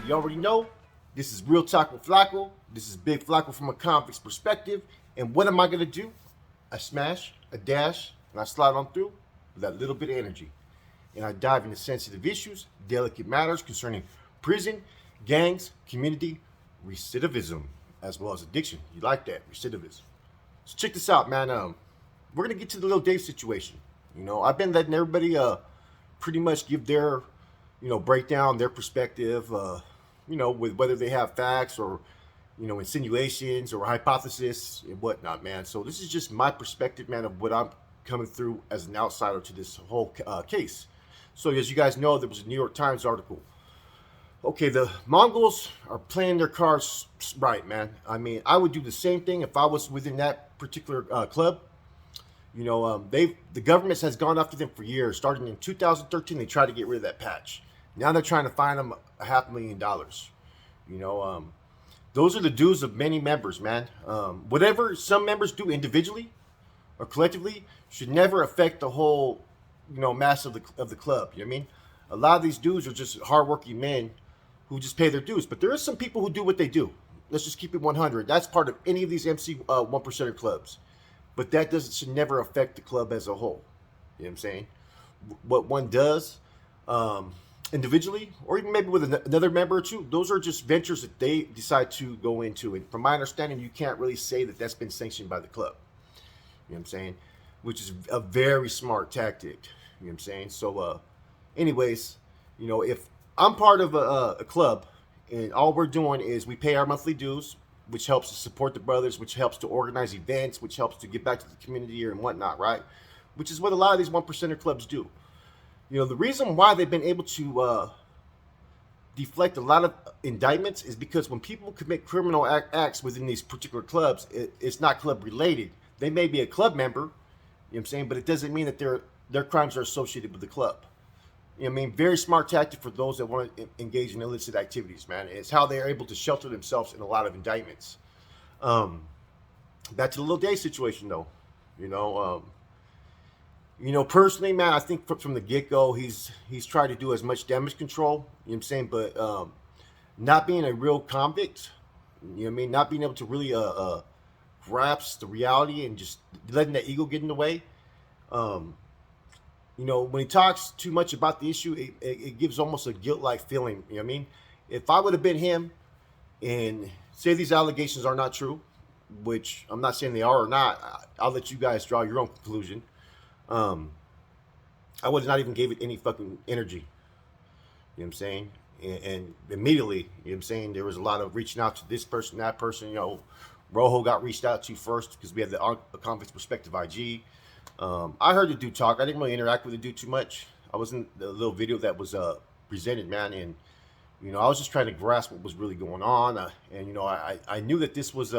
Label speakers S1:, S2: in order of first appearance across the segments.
S1: You already know, this is Real Talk with Flacco. This is Big Flacco from a convict's perspective. And what am I going to do? I smash, a dash, and I slide on through with that little bit of energy. And I dive into sensitive issues, delicate matters concerning prison, gangs, community, recidivism, as well as addiction. You like that, recidivism. So check this out, man. We're going to get to the little Dave situation. I've been letting everybody pretty much give their, break down their perspective, with whether they have facts or, insinuations or hypothesis and whatnot, man. So this is just my perspective, man, of what I'm coming through as an outsider to this whole case. So as you guys know, there was a New York Times article. Okay, the Mongols are playing their cards right, man. I mean, I would do the same thing if I was within that particular club. The government has gone after them for years. Starting in 2013, they tried to get rid of that patch. Now they're trying to fine them $500,000. Those are the dues of many members, man. Whatever some members do individually or collectively should never affect the whole, mass of the club. You know what I mean? A lot of these dudes are just hardworking men who just pay their dues. But there are some people who do what they do. Let's just keep it 100. That's part of any of these MC 1%er clubs. But that should never affect the club as a whole. You know what I'm saying? What one does individually, or even maybe with another member or two, those are just ventures that they decide to go into. And from my understanding, you can't really say that that's been sanctioned by the club. You know what I'm saying? Which is a very smart tactic. You know what I'm saying? So, anyways, if I'm part of a club and all we're doing is we pay our monthly dues, which helps to support the brothers, which helps to organize events, which helps to give back to the community and whatnot, right? Which is what a lot of these 1%er clubs do. The reason why they've been able to deflect a lot of indictments is because when people commit criminal acts within these particular clubs, it's not club related. They may be a club member, you know what I'm saying, but it doesn't mean that their crimes are associated with the club. Very smart tactic for those that want to engage in illicit activities, man. It's how they're able to shelter themselves in a lot of indictments. Back to the Lil Day situation, though. Personally, man, I think from the get-go, he's tried to do as much damage control, you know what I'm saying, but not being a real convict, not being able to really grasp the reality and just letting that ego get in the way. When he talks too much about the issue, it gives almost a guilt-like feeling. You know what I mean? If I would have been him and say these allegations are not true, which I'm not saying they are or not, I'll let you guys draw your own conclusion. I would have not even gave it any fucking energy. You know what I'm saying? And immediately, you know what I'm saying, there was a lot of reaching out to this person, that person. Rojo got reached out to first because we had the Convicts Perspective IG. I heard the dude talk. I didn't really interact with the dude too much. I was in the little video that was presented, man, and I was just trying to grasp what was really going on. I knew that this was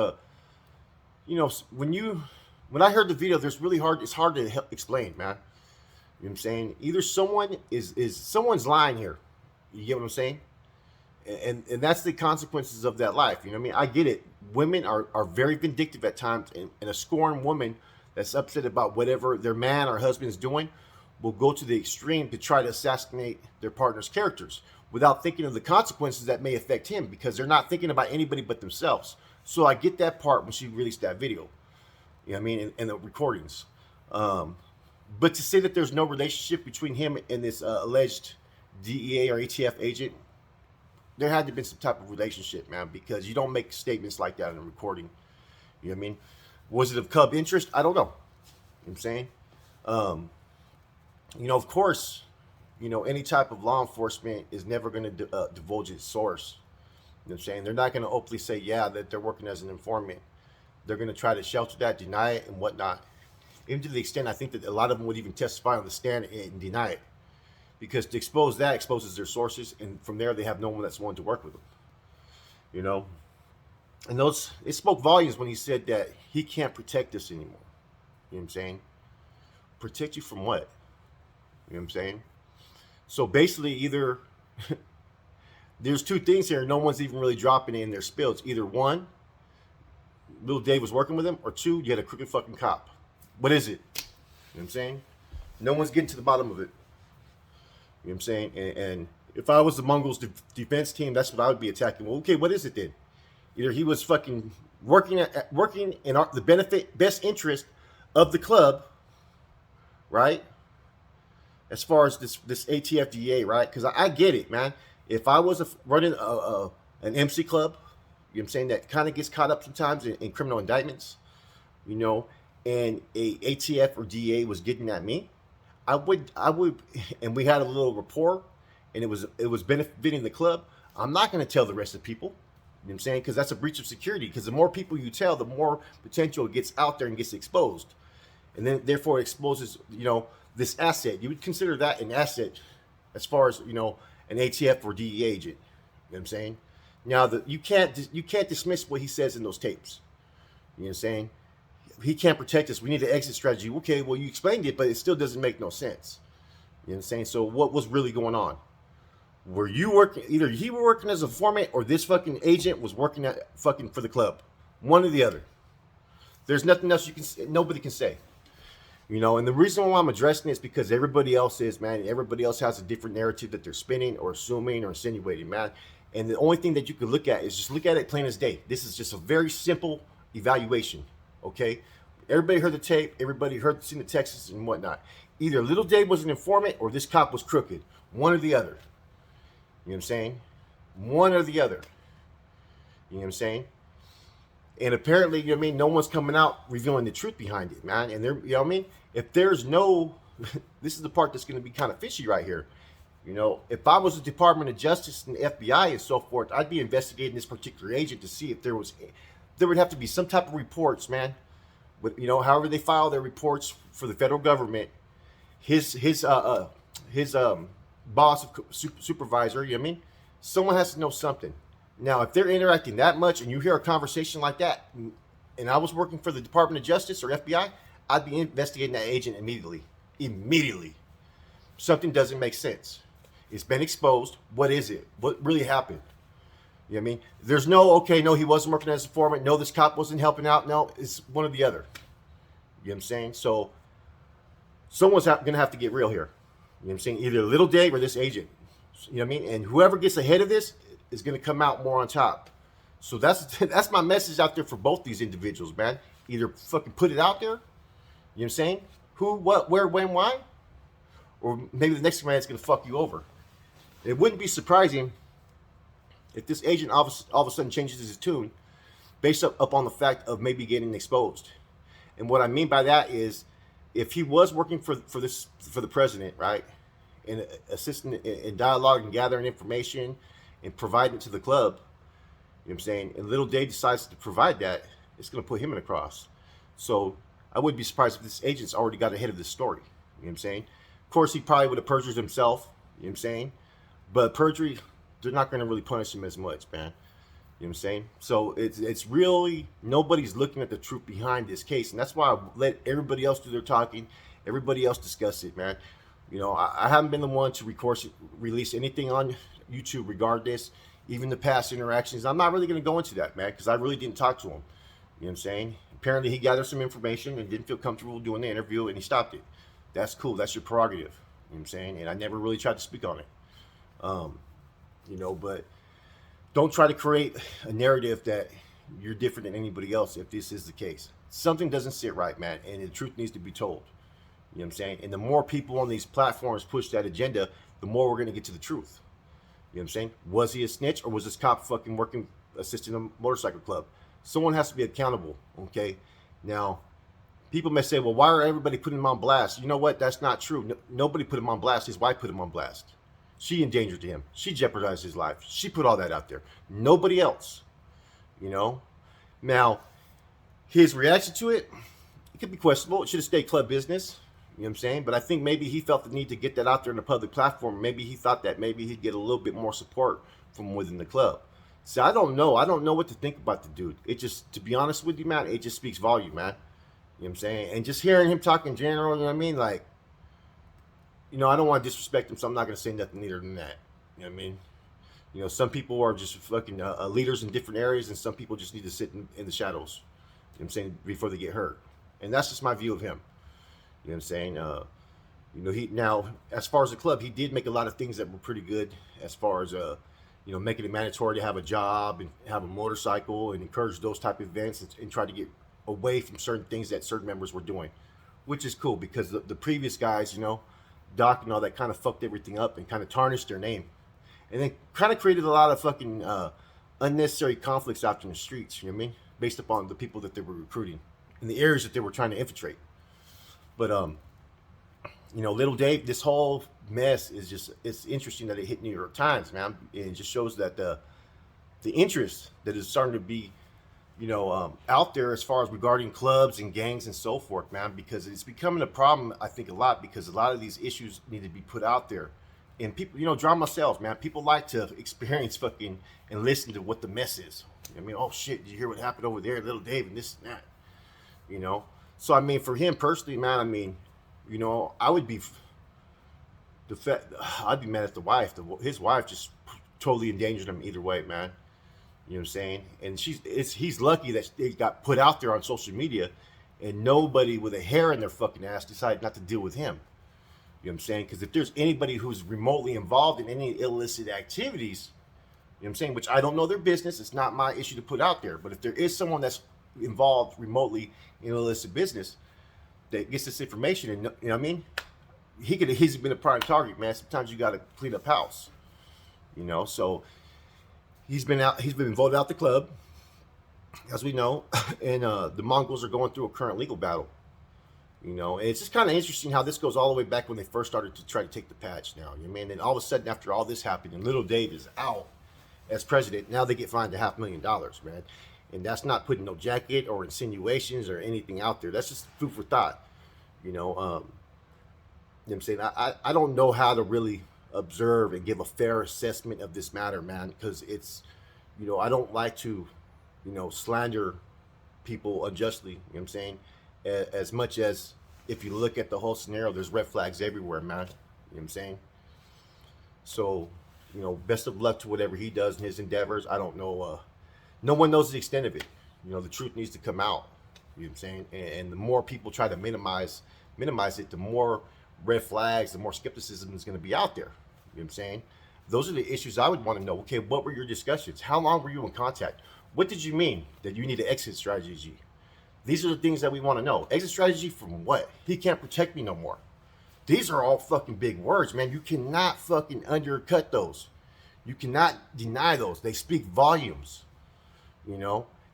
S1: when I heard the video, it's hard to explain, man. You know what I'm saying? Either someone someone's lying here. You get what I'm saying? And that's the consequences of that life. You know what I mean? I get it. Women are very vindictive at times, and a scorned woman that's upset about whatever their man or husband is doing will go to the extreme to try to assassinate their partner's characters without thinking of the consequences that may affect him, because they're not thinking about anybody but themselves. So I get that part when she released that video. You know what I mean? And the recordings. But to say that there's no relationship between him and this alleged DEA or ATF agent, there had to have been some type of relationship, man, because you don't make statements like that in a recording. You know what I mean? Was it of cub interest? I don't know. You know what I'm saying? Of course, any type of law enforcement is never going to divulge its source. You know what I'm saying? They're not going to openly say, yeah, that they're working as an informant. They're going to try to shelter that, deny it, and whatnot. Even to the extent I think that a lot of them would even testify on the stand and deny it. Because to expose that exposes their sources, and from there they have no one that's willing to work with them. And it spoke volumes when he said that he can't protect us anymore. You know what I'm saying? Protect you from what? You know what I'm saying? So basically, either there's two things here. No one's even really dropping in their spills. Either one, Lil Dave was working with him, or two, you had a crooked fucking cop. What is it? You know what I'm saying? No one's getting to the bottom of it. You know what I'm saying? And if I was the Mongols defense team, that's what I would be attacking. Well, okay, what is it then? Either he was fucking working in the best interest of the club, right? As far as this ATFDA, right? Because I get it, man. If I was running an MC club, you know what I'm saying, that kind of gets caught up sometimes in criminal indictments, you know, and a ATF or DA was getting at me, I would, and we had a little rapport, and it was benefiting the club. I'm not going to tell the rest of the people, you know what I'm saying, because that's a breach of security. Because the more people you tell, the more potential gets out there and gets exposed, and then therefore it exposes, you know, this asset. You would consider that an asset, as far as, you know, an ATF or DEA agent. You know what I'm saying? Now you can't dismiss what he says in those tapes. You know what I'm saying? He can't protect us. We need an exit strategy. Okay, well, you explained it, but it still doesn't make no sense. You know what I'm saying? So what was really going on? Were you working, either he were working as a informant or this fucking agent was working at fucking for the club? One or the other. There's nothing else nobody can say. You know, and the reason why I'm addressing it is because everybody else is, man. Everybody else has a different narrative that they're spinning or assuming or insinuating, man. And the only thing that you can look at is just look at it plain as day. This is just a very simple evaluation. Okay, everybody heard the tape. Everybody seen the texts and whatnot. Either Little Dave was an informant or this cop was crooked. One or the other. You know what I'm saying? One or the other. You know what I'm saying? And apparently, you know what I mean, no one's coming out revealing the truth behind it, man. And there, you know what I mean? If there's no, this is the part that's going to be kind of fishy right here. You know, if I was the Department of Justice and the FBI and so forth, I'd be investigating this particular agent to see if there would have to be some type of reports, man. With, you know, however they file their reports for the federal government, his boss, supervisor, you know what I mean? Someone has to know something. Now, if they're interacting that much and you hear a conversation like that, and I was working for the Department of Justice or FBI, I'd be investigating that agent immediately. Immediately. Something doesn't make sense. It's been exposed. What is it? What really happened? You know what I mean? There's no, okay, no, he wasn't working as a informant. No, this cop wasn't helping out. No, it's one or the other. You know what I'm saying? So someone's going to have to get real here. You know what I'm saying? Either Little Dave or this agent. You know what I mean? And whoever gets ahead of this is going to come out more on top. So that's my message out there for both these individuals, man. Either fucking put it out there. You know what I'm saying? Who, what, where, when, why? Or maybe the next man is going to fuck you over. It wouldn't be surprising if this agent all of a sudden changes his tune based up on the fact of maybe getting exposed. And what I mean by that is, if he was working for the president, right, and assisting in dialogue and gathering information and providing it to the club, you know what I'm saying, and Little Dave decides to provide that, it's going to put him in a cross. So I wouldn't be surprised if this agent's already got ahead of this story. You know what I'm saying? Of course, he probably would have perjured himself. You know what I'm saying? But perjury, they're not going to really punish him as much, man. You know what I'm saying? So it's really, nobody's looking at the truth behind this case. And that's why I let everybody else do their talking. Everybody else discuss it, man. You know, I haven't been the one to release anything on YouTube regarding this, even the past interactions. I'm not really going to go into that, man, because I really didn't talk to him. You know what I'm saying? Apparently, he gathered some information and didn't feel comfortable doing the interview, and he stopped it. That's cool. That's your prerogative. You know what I'm saying? And I never really tried to speak on it. You know, but don't try to create a narrative that you're different than anybody else if this is the case. Something doesn't sit right, man, and the truth needs to be told. You know what I'm saying? And the more people on these platforms push that agenda, the more we're going to get to the truth. You know what I'm saying? Was he a snitch, or was this cop fucking working, assisting a motorcycle club? Someone has to be accountable, okay? Now, people may say, well, why are everybody putting him on blast? You know what? That's not true. Nobody put him on blast. His wife put him on blast. She endangered him. She jeopardized his life. She put all that out there. Nobody else. You know? Now, his reaction to it could be questionable. It should have stayed club business. You know what I'm saying? But I think maybe he felt the need to get that out there in the public platform. Maybe he thought that maybe he'd get a little bit more support from within the club. See, I don't know. I don't know what to think about the dude. It just, to be honest with you, man, it just speaks volume, man. You know what I'm saying? And just hearing him talk in general, you know what I mean? Like, you know, I don't want to disrespect him, so I'm not going to say nothing neater than that. You know what I mean? You know, some people are just fucking leaders in different areas, and some people just need to sit in the shadows, you know what I'm saying, before they get hurt. And that's just my view of him. You know what I'm saying? You You know, he now as far as the club, he did make a lot of things that were pretty good as far as making it mandatory to have a job and have a motorcycle and encourage those type of events and try to get away from certain things that certain members were doing, which is cool because the previous guys, Doc and all that kind of fucked everything up and kind of tarnished their name, and then kind of created a lot of fucking unnecessary conflicts out in the streets. You know what I mean? Based upon the people that they were recruiting in the areas that they were trying to infiltrate. But Little Dave, this whole mess is it's interesting that it hit New York Times, man. It just shows that the interest that is starting to be, out there as far as regarding clubs and gangs and so forth, man, because it's becoming a problem, I think, a lot because a lot of these issues need to be put out there. And people, drama sells, man. People like to experience fucking and listen to what the mess is. I mean, oh shit, did you hear what happened over there, Little Dave, and this and that, So, I mean, for him personally, man, I mean, I would be I'd be mad at the wife. His wife just totally endangered him either way, man. You know what I'm saying? And he's lucky that it got put out there on social media, and nobody with a hair in their fucking ass decided not to deal with him. You know what I'm saying? Because if there's anybody who's remotely involved in any illicit activities, you know what I'm saying, which I don't know their business, it's not my issue to put out there. But if there is someone that's involved remotely in illicit business that gets this information, and you know what I mean, he's been a prime target, man. Sometimes you got to clean up house, So he's been voted out the club, as we know, and the Mongols are going through a current legal battle. And it's just kind of interesting how this goes all the way back when they first started to try to take the patch. Now, you know what I mean, and all of a sudden after all this happened, and Little Dave is out as president, now they get fined $500,000, man. And that's not putting no jacket or insinuations or anything out there. That's just food for thought. You know what I'm saying? I don't know how to really observe and give a fair assessment of this matter, man, because it's, I don't like to, slander people unjustly, you know what I'm saying? As much as if you look at the whole scenario, there's red flags everywhere, man. You know what I'm saying? So, best of luck to whatever he does in his endeavors. I don't know. No one knows the extent of it. The truth needs to come out. You know what I'm saying? And the more people try to minimize it, the more red flags, the more skepticism is going to be out there. You know what I'm saying? Those are the issues I would want to know. Okay, what were your discussions? How long were you in contact? What did you mean that you need an exit strategy? These are the things that we want to know. Exit strategy from what? He can't protect me no more. These are all fucking big words, man. You cannot fucking undercut those. You cannot deny those. They speak volumes.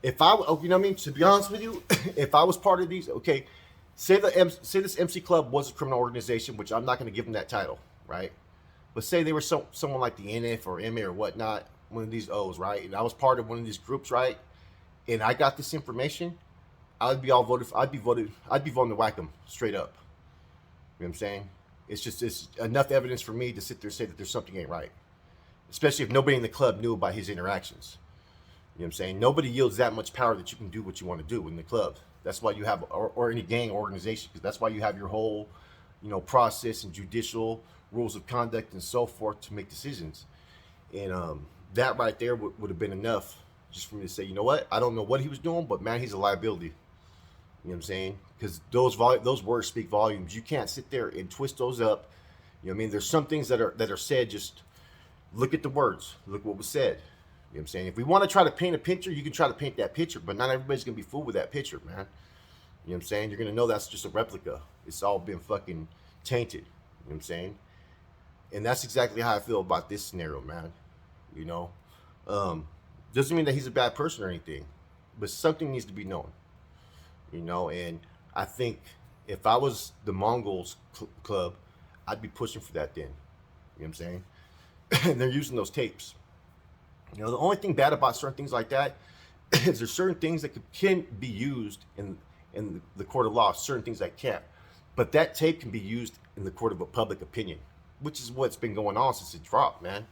S1: If I, to be honest with you, if I was part of these, okay, say this MC Club was a criminal organization, which I'm not going to give them that title, right? But say they were someone like the NF or MA or whatnot, one of these O's, right? And I was part of one of these groups, right? And I got this information, I'd be voting to whack them straight up. You know what I'm saying? It's enough evidence for me to sit there and say that there's something ain't right. Especially if nobody in the club knew about his interactions. You know what I'm saying? Nobody yields that much power that you can do what you want to do in the club. That's why you have, or any gang organization, because that's why you have your whole, process and judicial rules of conduct and so forth to make decisions. And that right there would have been enough just for me to say, you know what? I don't know what he was doing, but man, he's a liability. You know what I'm saying? Because those words speak volumes. You can't sit there and twist those up. You know what I mean? There's some things that are said. Just look at the words. Look what was said. You know what I'm saying? If we want to try to paint a picture, you can try to paint that picture, but not everybody's going to be fooled with that picture, man. You know what I'm saying? You're going to know that's just a replica. It's all been fucking tainted. You know what I'm saying? And that's exactly how I feel about this scenario, man. Doesn't mean that he's a bad person or anything, but something needs to be known. And I think if I was the Mongols club, I'd be pushing for that then. You know what I'm saying? And they're using those tapes. The only thing bad about certain things like that is there's certain things that can be used in the court of law, certain things that can't. But that tape can be used in the court of a public opinion, which is what's been going on since it dropped, man.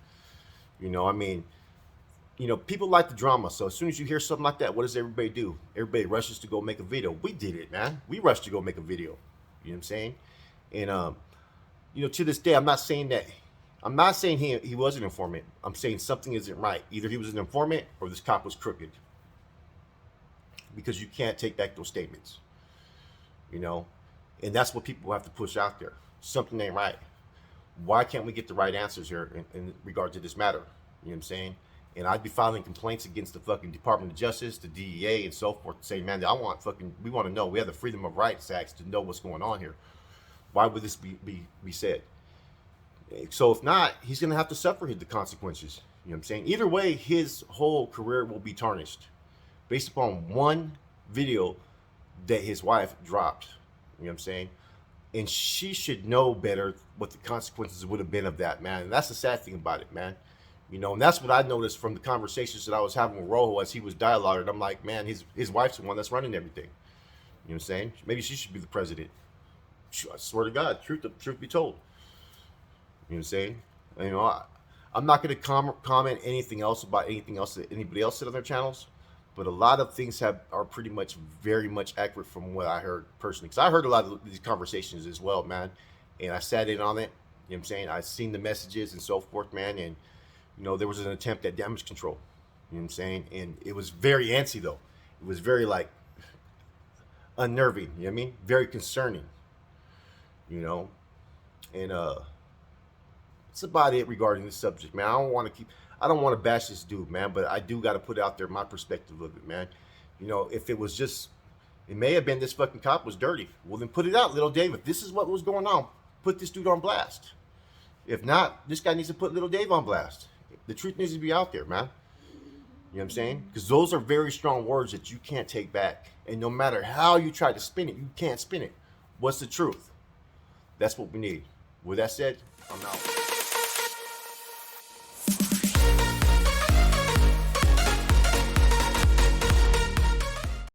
S1: People like the drama. So as soon as you hear something like that, what does everybody do? Everybody rushes to go make a video. We did it, man. We rushed to go make a video. You know what I'm saying? And, to this day, I'm not saying he was an informant. I'm saying something isn't right. Either he was an informant or this cop was crooked. Because you can't take back those statements. And that's what people have to push out there. something ain't right. Why can't we get the right answers here in regard to this matter? You know what I'm saying? And I'd be filing complaints against the fucking Department of Justice, the DEA, and so forth, saying, man, we want to know. We have the Freedom of Rights Act to know what's going on here. Why would this be said? So if not, he's going to have to suffer the consequences. You know what I'm saying? Either way, his whole career will be tarnished based upon one video that his wife dropped. You know what I'm saying? And she should know better what the consequences would have been of that, man. And that's the sad thing about it, man. You know, and that's what I noticed from the conversations that I was having with Rojo as he was dialoguing. I'm like, man, his wife's the one that's running everything. You know what I'm saying? Maybe she should be the president. I swear to God, truth be told. You know what I'm saying? You know, I'm not going to comment anything else about anything else that anybody else said on their channels, but a lot of things are pretty much very much accurate from what I heard personally. Because I heard a lot of these conversations as well, man, and I sat in on it. You know what I'm saying? I seen the messages and so forth, man, and you know there was an attempt at damage control. You know what I'm saying? And it was very antsy though. It was very like unnerving. You know what I mean? Very concerning. You know, and that's about it regarding this subject, man. I don't want to bash this dude, man, but I do got to put out there my perspective of it, man. You know, if it was just, it may have been this fucking cop was dirty. Well, then put it out, little Dave. If this is what was going on, put this dude on blast. If not, this guy needs to put little Dave on blast. The truth needs to be out there, man. You know what I'm saying? Because those are very strong words that you can't take back. And no matter how you try to spin it, you can't spin it. What's the truth? That's what we need. With that said, I'm out.